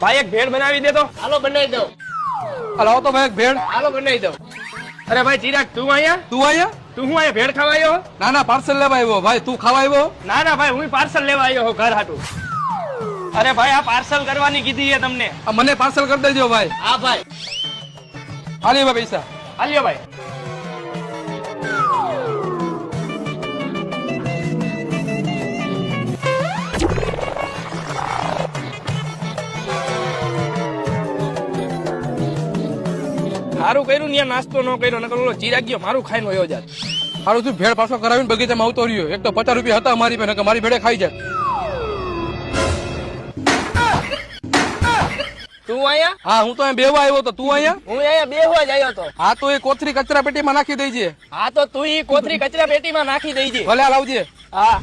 ભાઈ એક ભેળ બનાવી દે તો. હાલો બનાવી દો. લાવો તો ભાઈ એક ભેળ. હાલો બનાવી દો. અરે ભાઈ ચિરાગ તું અહીંયા તું હું અહીંયા ભેળ ખાવા આવ્યો? ના ના પાર્સલ લેવા આવ્યો ભાઈ. તું ખાવા આવ્યો? ના ના ભાઈ હું પાર્સલ લેવા આવ્યો હું ઘર હાટું. અરે ભાઈ આ પાર્સલ કરવાની કીધી છે તમને. મને પાર્સલ કરી દેજો ભાઈ. હા ભાઈ. હાલી ભાઈ પૈસા. હાલ્યો ભાઈ. સારું કર્યું ને નાસ્તો ન કર્યો નકર ઓલો ચિરાગ ગયો મારું ખાઈને વયો જાત. સારું તું ભેળ પાછો કરાવીને બગીચામાં આવતો રહ્યો. એક તો 50 રૂપિયા હતા મારી પાસે, મારી ભેળે ખાઈ જાય. તું અહીંયા? હા હું તો અહીંયા બેહવા આવ્યો તો. તું અહીંયા? હું અહીંયા બેહવા જ આવ્યો તો. હા તો એ કોથરી કચરા પેટીમાં નાખી દેજે. હા તો તું ઈ કોથરી કચરા પેટીમાં નાખી દેજે. ભલે લાવજે. હા